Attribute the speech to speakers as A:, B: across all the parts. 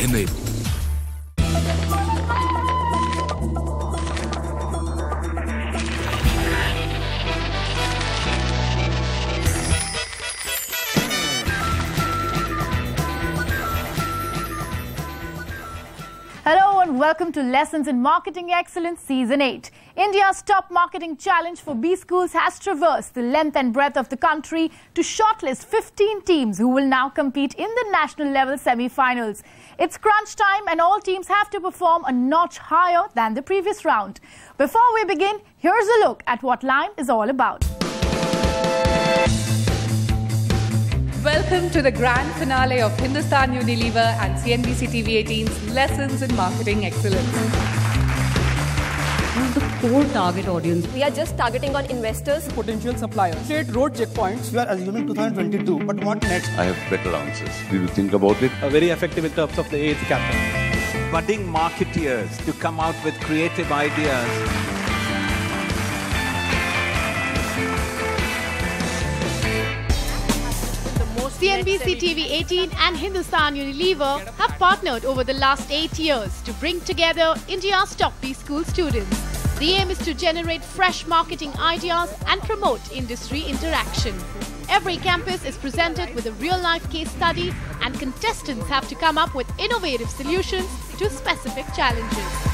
A: enable.
B: Hello and welcome to Lessons in Marketing Excellence Season 8. India's top marketing challenge for B schools has traversed the length and breadth of the country to shortlist 15 teams who will now compete in the national level semi-finals. It's crunch time and all teams have to perform a notch higher than the previous round. Before we begin, here's a look at what L.I.M.E is all about.
C: Welcome to the grand finale of Hindustan Unilever and CNBC TV 18's Lessons in Marketing Excellence.
D: Who's the core target audience?
E: We are just targeting on investors,
F: potential suppliers, state road checkpoints.
G: We are assuming 2022, but what next?
H: I have better answers. Did you think about it?
F: Very effective in terms of the 8th captain.
I: Budding marketeers to come out with creative ideas.
B: CNBC TV 18 and Hindustan Unilever have partnered over the last 8 years to bring together India's top B school students. The aim is to generate fresh marketing ideas and promote industry interaction. Every campus is presented with a real-life case study and contestants have to come up with innovative solutions to specific challenges.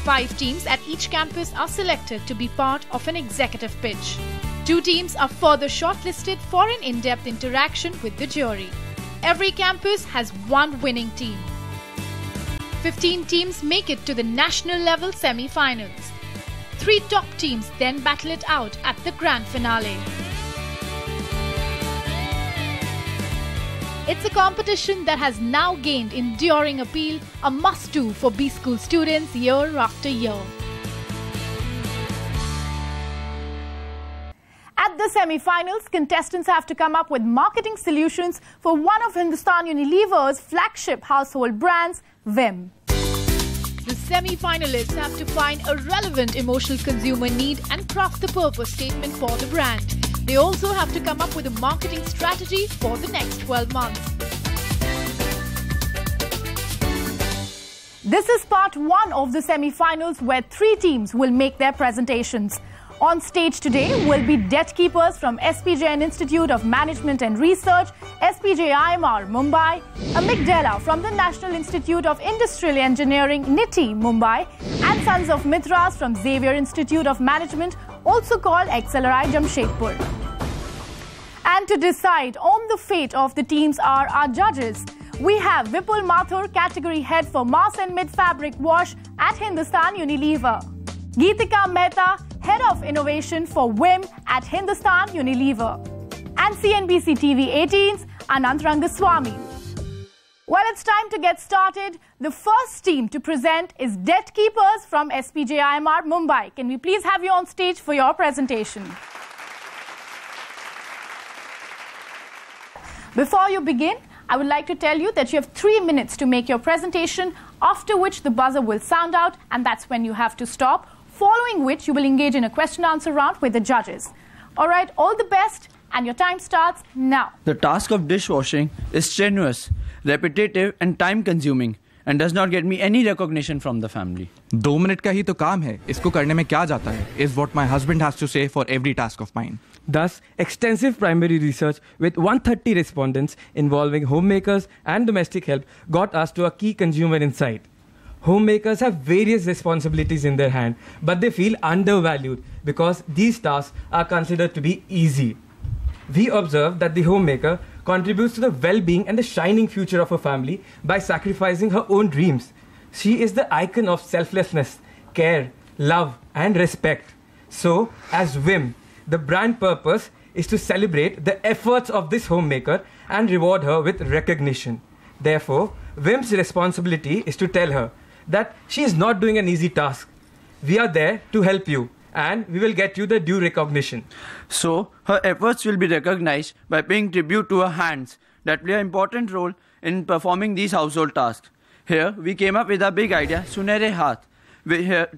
B: Five teams at each campus are selected to be part of an executive pitch. 2 teams are further shortlisted for an in-depth interaction with the jury. Every campus has one winning team. 15 teams make it to the national level semi-finals. 3 top teams then battle it out at the grand finale. It's a competition that has now gained enduring appeal, a must-do for B school students year after year. At the semi-finals, contestants have to come up with marketing solutions for one of Hindustan Unilever's flagship household brands, L.I.M.E. The semi-finalists have to find a relevant emotional consumer need and craft the purpose statement for the brand. They also have to come up with a marketing strategy for the next 12 months. This is part 1 of the semi-finals where 3 teams will make their presentations. On stage today will be debt keepers from SPJN Institute of Management and Research, SPJIMR, Mumbai, Amygdala from the National Institute of Industrial Engineering, NITI, Mumbai, and Sons of Mithras from Xavier Institute of Management, also called XLRI, Jamshedpur. And to decide on the fate of the teams are our judges. We have Vipul Mathur, Category Head for Mass and Mid Fabric Wash at Hindustan Unilever. Geetika Mehta, Head of Innovation for L.I.M.E at Hindustan Unilever. And CNBC TV 18's Anant Rangaswamy. Well, it's time to get started. The first team to present is Debt Keepers from SPJIMR, Mumbai. Can we please have you on stage for your presentation? Before you begin, I would like to tell you that you have 3 minutes to make your presentation, after which the buzzer will sound out and that's when you have to stop, following which you will engage in a question-answer round with the judges. All right, all the best, and your time starts now.
J: The task of dishwashing is strenuous, repetitive and time-consuming and does not get me any recognition from the family.
K: 2 minute का ही तो काम है, इसको करने में क्या जाता है, is what my husband has to say for every task of mine.
L: Thus, extensive primary research with 130 respondents involving homemakers and domestic help got us to a key consumer insight. Homemakers have various responsibilities in their hand, but they feel undervalued because these tasks are considered to be easy. We observed that the homemaker contributes to the well-being and the shining future of her family by sacrificing her own dreams. She is the icon of selflessness, care, love, and respect. So, as L.I.M.E, the brand purpose is to celebrate the efforts of this homemaker and reward her with recognition. Therefore, L.I.M.'s responsibility is to tell her that she is not doing an easy task. We are there to help you and we will get you the due recognition.
J: So, her efforts will be recognized by paying tribute to her hands that play an important role in performing these household tasks. Here, we came up with a big idea, Sunere Haath,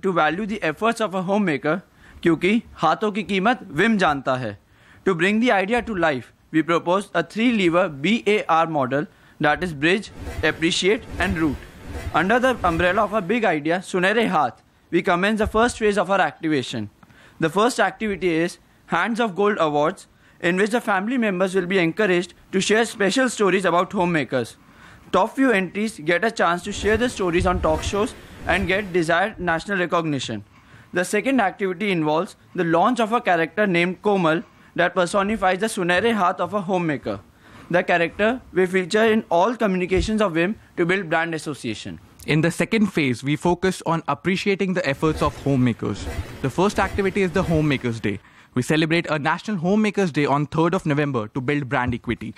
J: to value the efforts of a homemaker, क्योंकि हाथों की कीमत L.I.M.E जानता है. To bring the idea to life, we proposed a 3-lever BAR model, that is Bridge, Appreciate and Root. Under the umbrella of our big idea, Sunere Haath, we commence the first phase of our activation. The first activity is Hands of Gold Awards, in which the family members will be encouraged to share special stories about homemakers. Top few entries get a chance to share their stories on talk shows and get desired national recognition. The second activity involves the launch of a character named Komal that personifies the Sunere Haath of a homemaker. The character will feature in all communications of WIM to build brand association.
K: In the second phase, we focus on appreciating the efforts of homemakers. The first activity is the Homemakers Day. We celebrate a National Homemakers Day on 3rd of November to build brand equity.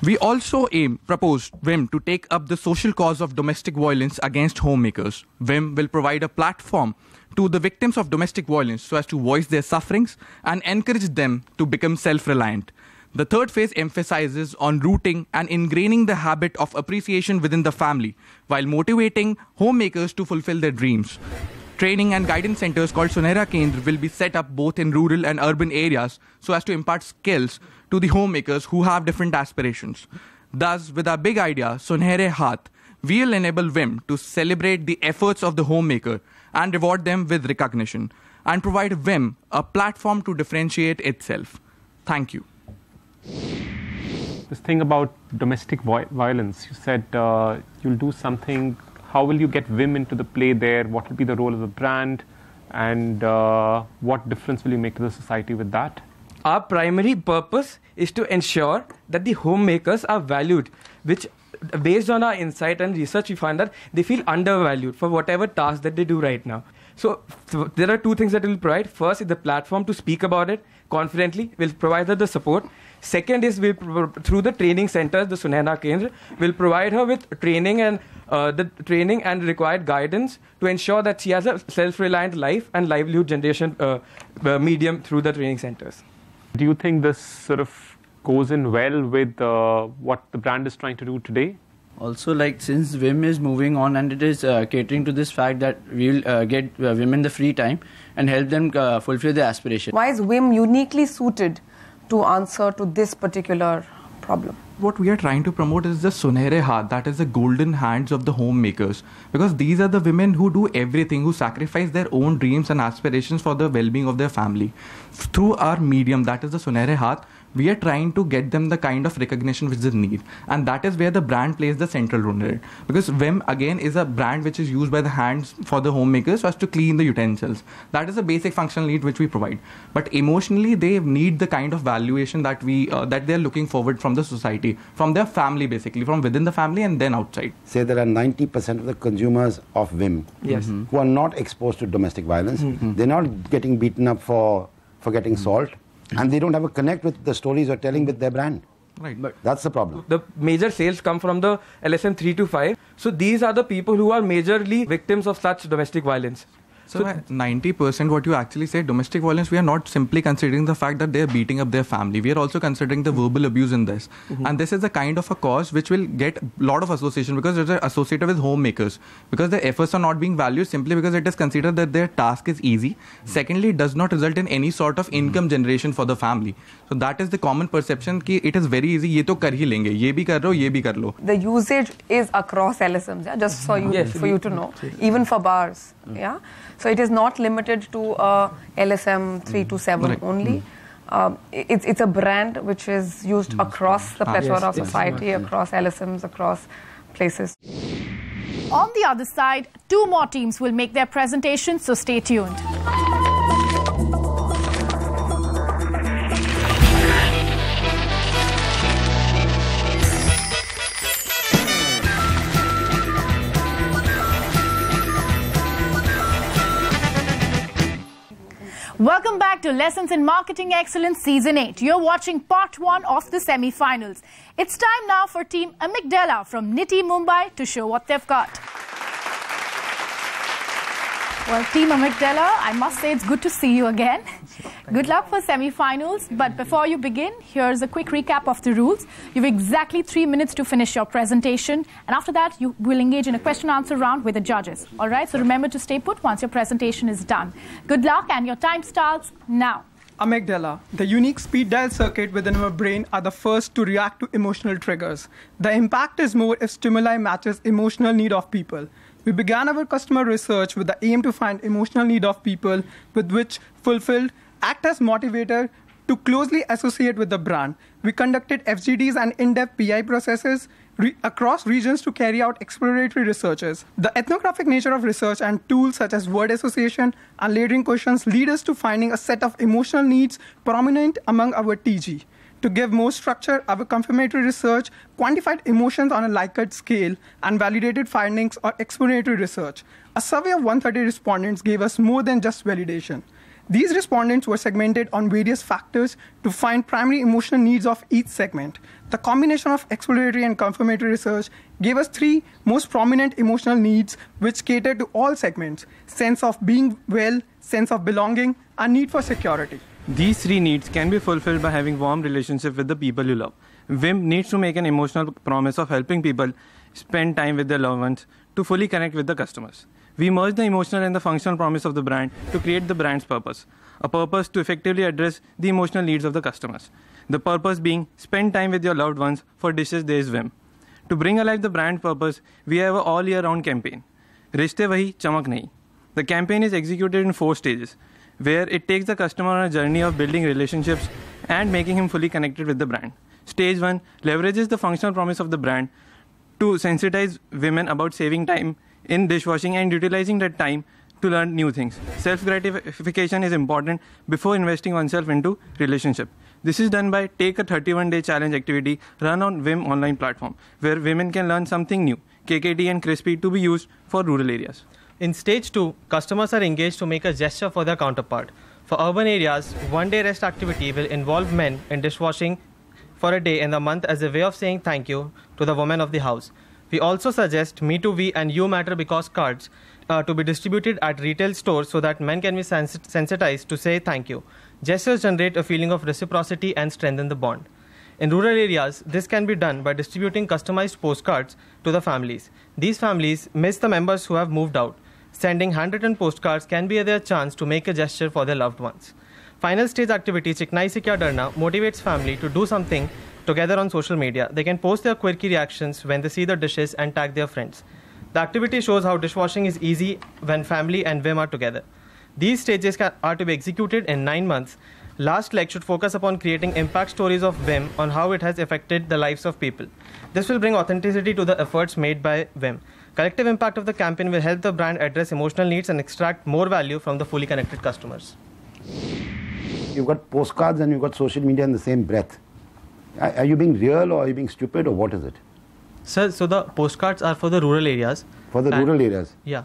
K: We also propose WIM to take up the social cause of domestic violence against homemakers. WIM will provide a platform to the victims of domestic violence so as to voice their sufferings and encourage them to become self-reliant. The third phase emphasizes on rooting and ingraining the habit of appreciation within the family while motivating homemakers to fulfill their dreams. Training and guidance centers called Sunera Kendra will be set up both in rural and urban areas so as to impart skills to the homemakers who have different aspirations. Thus, with our big idea, Sunere Haath, we will enable WIM to celebrate the efforts of the homemaker and reward them with recognition and provide WIM a platform to differentiate itself. Thank you.
A: This thing about domestic violence, you said you'll do something. How will you get WIM into the play there? What will be the role of the brand? And what difference will you make to the society with that?
L: Our primary purpose is to ensure that the homemakers are valued, which based on our insight and research, we find that they feel undervalued for whatever task that they do right now. So there are two things that we'll provide. First is the platform to speak about it confidently. We'll provide her the support. Second is through the training centers, the Sunera Kendra, will provide her with training and the training and required guidance to ensure that she has a self-reliant life and livelihood generation medium through the training centers.
A: Do you think this sort of goes in well with what the brand is trying to do today?
J: Also, since WIM is moving on and it is catering to this fact that we will get women the free time and help them fulfill their aspiration.
M: Why is WIM uniquely suited to answer to this particular problem?
K: What we are trying to promote is the Sunere Haath, that is the golden hands of the homemakers. Because these are the women who do everything, who sacrifice their own dreams and aspirations for the well-being of their family. Through our medium, that is the Sunere Haath, we are trying to get them the kind of recognition which they need. And that is where the brand plays the central role in it. Because WIM, again, is a brand which is used by the hands for the homemakers so as to clean the utensils. That is a basic functional need which we provide. But emotionally, they need the kind of valuation that that they are looking forward from the society, from their family basically, from within the family and then outside.
N: Say there are 90% of the consumers of WIM who are not exposed to domestic violence. They're not getting beaten up for getting salt. And they don't have a connect with the stories you're telling with their brand.
L: Right. But
N: that's the problem.
L: The major sales come from the LSM 3 to 5. So these are the people who are majorly victims of such domestic violence.
K: So 90% what you actually say, domestic violence, we are not simply considering the fact that they are beating up their family. We are also considering the verbal abuse in this. And this is the kind of a cause which will get a lot of association because it is associated with homemakers. Because their efforts are not being valued simply because it is considered that their task is easy. Secondly, it does not result in any sort of income generation for the family. So that is the common perception that it is very easy, ye to kar hi lenge, ye bhi kar lo, ye bhi kar lo.
M: The usage is across LSMs, yeah? Just for you to know, even for bars. Yeah. So it is not limited to LSM 3 to 7 only. It's a brand which is used across the plethora of society, across LSMs, across places.
B: On the other side, two more teams will make their presentation, so stay tuned. Welcome back to Lessons in Marketing Excellence Season 8. You're watching part 1 of the semi-finals. It's time now for Team Amygdala from Niti Mumbai to show what they've got. Well, Team Amygdala, I must say it's good to see you again. Good luck for semi-finals. But before you begin, here's a quick recap of the rules. You have exactly 3 minutes to finish your presentation. And after that, you will engage in a question-answer round with the judges. All right, so remember to stay put once your presentation is done. Good luck, and your time starts now.
F: Amygdala, the unique speed dial circuit within our brain, are the first to react to emotional triggers. The impact is more if stimuli matches emotional need of people. We began our customer research with the aim to find emotional need of people with which fulfilled act as motivator to closely associate with the brand. We conducted FGDs and in-depth PI processes across regions to carry out exploratory researches. The ethnographic nature of research and tools such as word association and layering questions lead us to finding a set of emotional needs prominent among our TG. To give more structure, our confirmatory research quantified emotions on a Likert scale and validated findings or exploratory research. A survey of 130 respondents gave us more than just validation. These respondents were segmented on various factors to find primary emotional needs of each segment. The combination of exploratory and confirmatory research gave us 3 most prominent emotional needs which cater to all segments: sense of being well, sense of belonging, and need for security.
O: These 3 needs can be fulfilled by having warm relationship with the people you love. Vim needs to make an emotional promise of helping people spend time with their loved ones to fully connect with the customers. We merge the emotional and the functional promise of the brand to create the brand's purpose, a purpose to effectively address the emotional needs of the customers. The purpose being spend time with your loved ones. For dishes there is Vim. To bring alive the brand purpose, we have an all year round campaign. Rishte wahi, chamak nahi. The campaign is executed in 4 stages, where it takes the customer on a journey of building relationships and making him fully connected with the brand. Stage 1 leverages the functional promise of the brand to sensitize women about saving time in dishwashing and utilizing that time to learn new things. Self-gratification is important before investing oneself into relationship. This is done by take a 31-day challenge activity run on Vim online platform, where women can learn something new, KKT and crispy, to be used for rural areas.
P: In stage 2, customers are engaged to make a gesture for their counterpart. For urban areas, one-day rest activity will involve men in dishwashing for a day in the month as a way of saying thank you to the woman of the house. We also suggest Me Too We and You Matter Because cards to be distributed at retail stores so that men can be sensitized to say thank you. Gestures generate a feeling of reciprocity and strengthen the bond. In rural areas, this can be done by distributing customized postcards to the families. These families miss the members who have moved out. Sending handwritten postcards can be their chance to make a gesture for their loved ones. Final stage activity Chiknai Se Kya Darna motivates family to do something together on social media. They can post their quirky reactions when they see the dishes and tag their friends. The activity shows how dishwashing is easy when family and Vim are together. These stages are to be executed in 9 months. Last leg should focus upon creating impact stories of Vim on how it has affected the lives of people. This will bring authenticity to the efforts made by Vim. Collective impact of the campaign will help the brand address emotional needs and extract more value from the fully connected customers.
N: You've got postcards and you've got social media in the same breath. Are you being real or are you being stupid, or what is it?
P: Sir, so the postcards are for the rural areas.
N: For the rural areas?
P: Yeah.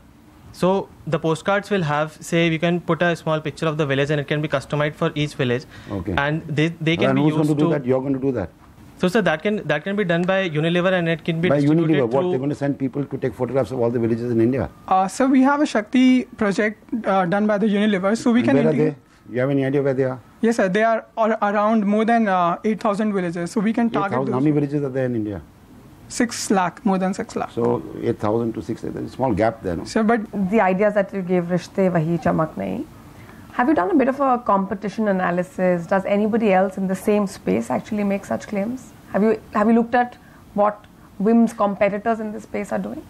P: So the postcards will have, say, we can put a small picture of the village and it can be customized for each village.
N: Okay.
P: And they can be used to...
N: And who's going to do that? You're going to do that?
P: So, sir, that can be done by Unilever and it can be
N: by
P: distributed
N: Unilever, what? They're going to send people to take photographs of all the villages in India?
F: So we have a Shakti project done by the Unilever. So we can...
N: Where are they? You have any idea where they are?
F: Yes, sir. They are around more than 8,000 villages. So we can target those.
N: How many villages are there in India?
F: 6 lakh, more than 6 lakh.
N: So 8,000 to 6,000, there's a small gap there, no?
F: Sir, but
M: the ideas that you gave, Rishte Wahi Chamak Nahi, have you done a bit of a competition analysis? Does anybody else in the same space actually make such claims? Have you looked at what Vim's competitors in this space are doing?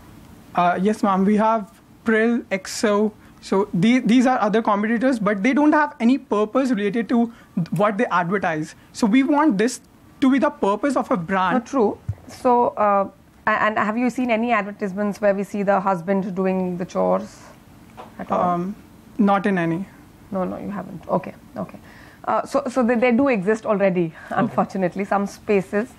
F: Yes, ma'am. We have Prill, EXO. So these are other competitors, but they don't have any purpose related to what they advertise. So we want this to be the purpose of a brand.
M: Not true. So, and have you seen any advertisements where we see the husband doing the chores at all?
F: Not in any.
M: No, you haven't. Okay. So they do exist already, unfortunately, some spaces,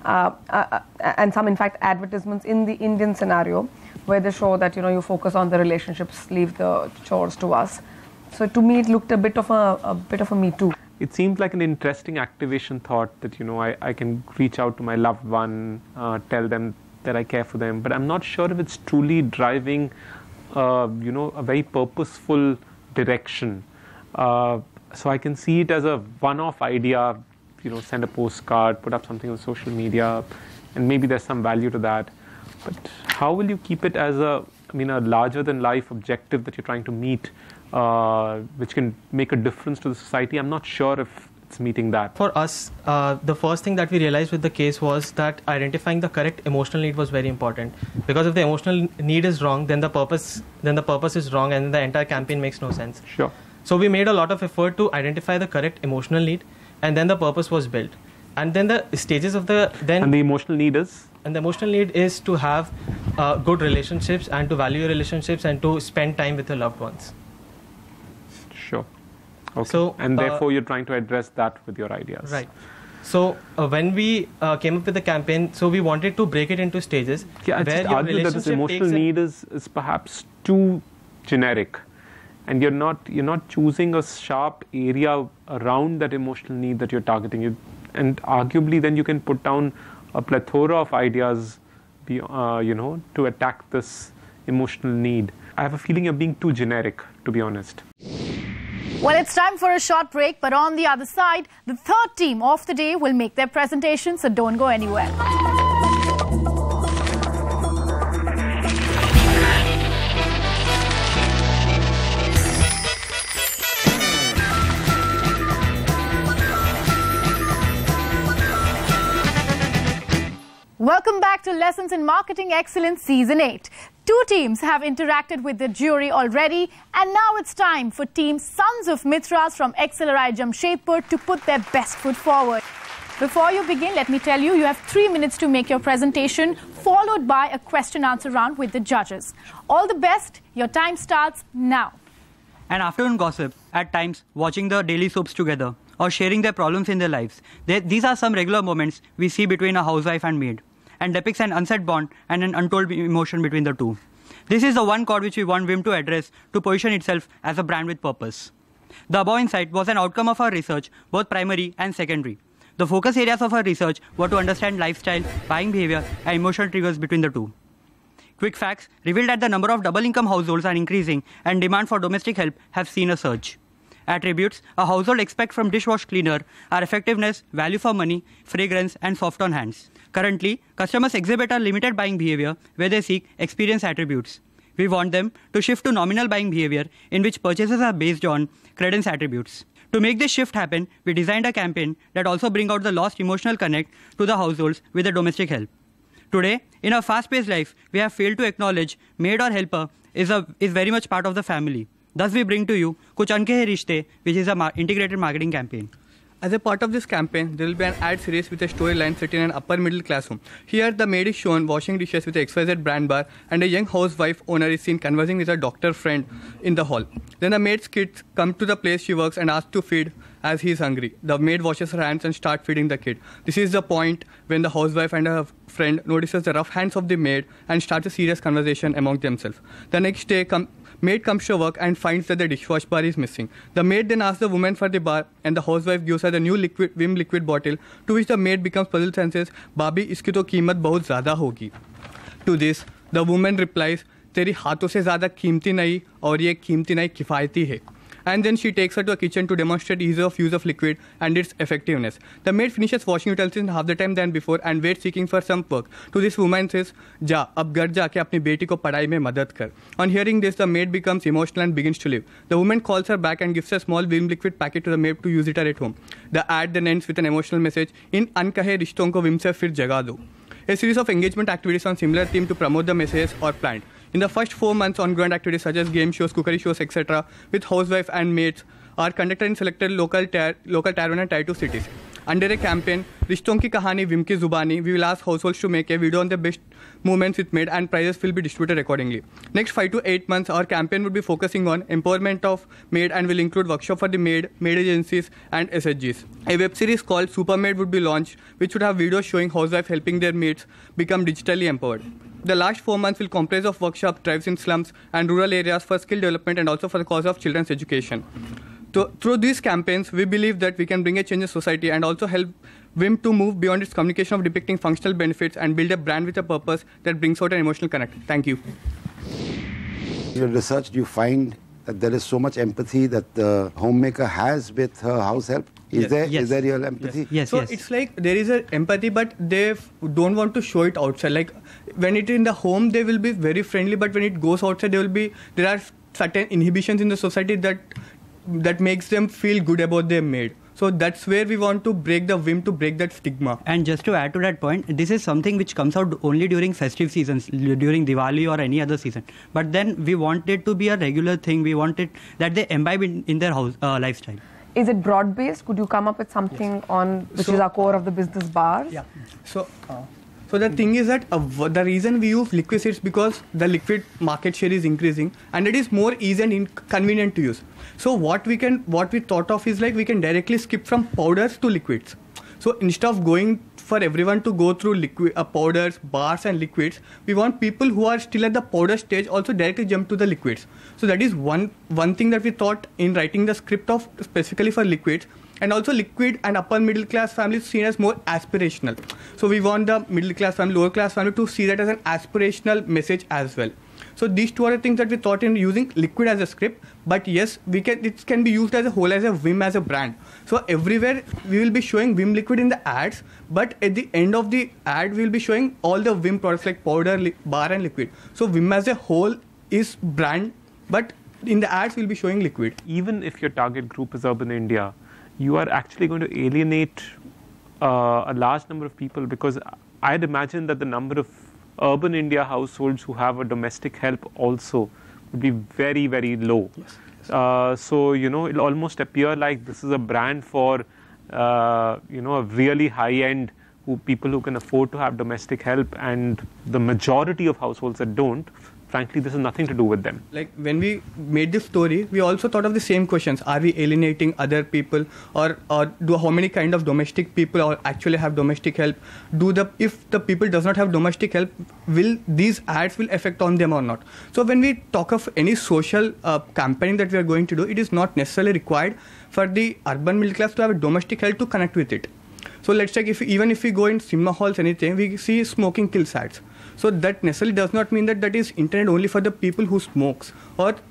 M: and some, in fact, advertisements in the Indian scenario where they show that, you focus on the relationships, leave the chores to us. So to me, it looked a bit of a Me Too.
A: It seems like an interesting activation thought that, I can reach out to my loved one, tell them that I care for them, but I'm not sure if it's truly driving, a very purposeful direction. So I can see it as a one-off idea, send a postcard, put up something on social media, and maybe there's some value to that. But how will you keep it as a a larger-than-life objective that you're trying to meet, which can make a difference to the society? I'm not sure if it's meeting that.
P: For us, the first thing that we realized with the case was that identifying the correct emotional need was very important. Because if the emotional need is wrong, then the purpose is wrong, and the entire campaign makes no sense.
A: Sure.
P: So we made a lot of effort to identify the correct emotional need, and then the purpose was built. And then the stages of
A: And the emotional need is?
P: And the emotional need is to have good relationships and to value your relationships and to spend time with your loved ones.
A: Sure. Okay.
P: So,
A: and therefore you're trying to address that with your ideas.
P: Right. So when we came up with the campaign, so we wanted to break it into stages.
A: Yeah, I just argue that this emotional need is perhaps too generic, and you're not choosing a sharp area around that emotional need that you're targeting. And arguably then you can put down a plethora of ideas, to attack this emotional need. I have a feeling you're being too generic, to be honest.
B: Well, it's time for a short break, but on the other side, the third team of the day will make their presentation, so don't go anywhere. Welcome back to Lessons in Marketing Excellence Season 8. Two teams have interacted with the jury already, and now it's time for Team Sons of Mithras from XLRI Jamshedpur to put their best foot forward. Before you begin, let me tell you, you have 3 minutes to make your presentation, followed by a question-answer round with the judges. All the best. Your time starts now.
Q: An afternoon gossip, at times watching the daily soaps together, or sharing their problems in their lives. These are some regular moments we see between a housewife and maid, and depicts an unsaid bond and an untold emotion between the two. This is the one chord which we want Vim to address to position itself as a brand with purpose. The above insight was an outcome of our research, both primary and secondary. The focus areas of our research were to understand lifestyle, buying behavior, and emotional triggers between the two. Quick facts revealed that the number of double-income households are increasing and demand for domestic help have seen a surge. Attributes a household expects from dishwash cleaner are effectiveness, value for money, fragrance, and soft on hands. Currently, customers exhibit a limited buying behavior where they seek experience attributes. We want them to shift to nominal buying behavior in which purchases are based on credence attributes. To make this shift happen, we designed a campaign that also brings out the lost emotional connect to the households with the domestic help. Today, in our fast-paced life, we have failed to acknowledge maid or helper is very much part of the family. Thus, we bring to you Kuch Anke Hai Rishte, which is an integrated marketing campaign.
R: As a part of this campaign, there will be an ad series with a storyline set in an upper middle class home. Here, the maid is shown washing dishes with a XYZ brand bar, and a young housewife owner is seen conversing with a doctor friend in the hall. Then the maid's kids come to the place she works and ask to feed as he is hungry. The maid washes her hands and starts feeding the kid. This is the point when the housewife and her friend notices the rough hands of the maid and starts a serious conversation among themselves. The next day, maid comes to work and finds that the dishwash bar is missing. The maid then asks the woman for the bar, and the housewife gives her the new Vim liquid bottle, to which the maid becomes puzzled and says, "Babi, iski to कीमत बहुत ज़्यादा होगी." To this, the woman replies, "तेरी हाथों से ज़्यादा कीमती नहीं और ये कीमती नहीं किफ़ायती है." And then she takes her to a kitchen to demonstrate ease of use of liquid and its effectiveness. The maid finishes washing utensils in half the time than before and waits seeking for some work. To this woman says, "जा, अब घर जाके अपनी बेटी को पढ़ाई में मदद कर." On hearing this, the maid becomes emotional and begins to leave. The woman calls her back and gives a small Vim liquid packet to the maid to use it at home. The ad then ends with an emotional message, "इन अनकहे रिश्तों को Vim से फिर जगा दो." A series of engagement activities on similar theme to promote the messages are planned. In the first 4 months, on-ground activities such as game shows, cookery shows, etc., with housewife and maids are conducted in selected local tier 1 and tier 2 cities. Under a campaign, Rishton ki Kahani, Vim ki Zubani, we will ask households to make a video on the best moments with maid, and prizes will be distributed accordingly. Next 5 to 8 months, our campaign would be focusing on empowerment of maid and will include workshop for the maid agencies, and SHGs. A web series called Supermaid would be launched, which would have videos showing housewives helping their maids become digitally empowered. The last 4 months will comprise of workshop drives in slums and rural areas for skill development and also for the cause of children's education. Through these campaigns, we believe that we can bring a change in society and also help Vim to move beyond its communication of depicting functional benefits and build a brand with a purpose that brings out an emotional connect. Thank you.
N: In your research, do you find that there is so much empathy that the homemaker has with her house help? Is there real empathy?
R: So it's like there is an empathy, but they don't want to show it outside. Like when it is in the home, they will be very friendly, but when it goes outside, there are certain inhibitions in the society that makes them feel good about their maid. So that's where we want to break the whim, to break that stigma.
Q: And just to add to that point, this is something which comes out only during festive seasons, during Diwali or any other season. But then we want it to be a regular thing. We want it that they imbibe in their house lifestyle.
M: Is it broad-based? Could you come up with something on which is our core of the business bars?
R: Yeah. So the thing is that the reason we use liquid is because the liquid market share is increasing and it is more easy and convenient to use. So what we thought of is like we can directly skip from powders to liquids. So instead of going for everyone to go through powders, bars and liquids, we want people who are still at the powder stage also directly jump to the liquids. So that is one thing that we thought in writing the script of specifically for liquids. And also liquid and upper middle class families seen as more aspirational. So we want the middle class family, lower class family to see that as an aspirational message as well. So these two are the things that we thought in using liquid as a script. But yes, it can be used as a whole, as a Vim as a brand. So everywhere we will be showing Vim liquid in the ads, but at the end of the ad we will be showing all the Vim products like powder, bar and liquid. So Vim as a whole is brand, but in the ads we'll be showing liquid.
A: Even if your target group is urban India, you are actually going to alienate a large number of people, because I'd imagine that the number of urban India households who have a domestic help also would be very, very low. So, it'll almost appear like this is a brand for, a really high-end people who can afford to have domestic help, and the majority of households that don't. Frankly, this has nothing to do with them.
R: Like when we made this story, we also thought of the same questions. Are we alienating other people, or how many kind of domestic people or actually have domestic help? If the people does not have domestic help, will these ads will affect on them or not? So when we talk of any social campaigning that we are going to do, it is not necessarily required for the urban middle class to have a domestic help to connect with it. So let's check even if we go in cinema halls, anything, we see smoking kills ads. So that necessarily does not mean that is intended only for the people who smokes.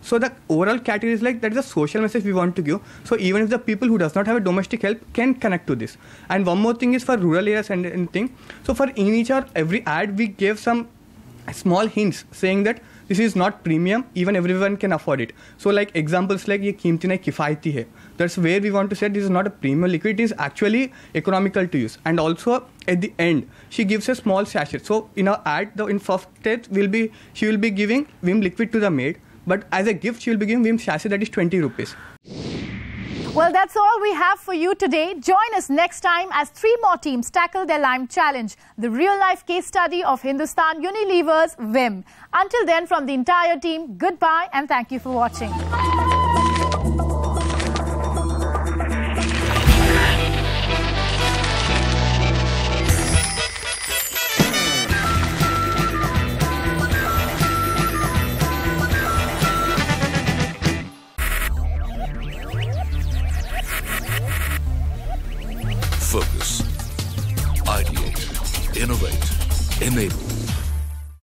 R: So the overall category is like that is a social message we want to give. So even if the people who does not have a domestic help can connect to this. And one more thing is for rural areas and anything. So for in each or every ad we gave some small hints saying that this is not premium, even everyone can afford it. So like examples like ye कीमती नहीं किफायती है. That's where we want to say this is not a premium liquid, it is actually economical to use. And also at the end, she gives a small sachet. So in our ad, in first stage, she will be giving Vim liquid to the maid, but as a gift, she will be giving Vim sachet that is 20 rupees.
B: Well, that's all we have for you today. Join us next time as 3 more teams tackle their L.I.M.E challenge, the real-life case study of Hindustan Unilever's Vim. Until then, from the entire team, goodbye and thank you for watching.
S: Focus, ideate, innovate, enable.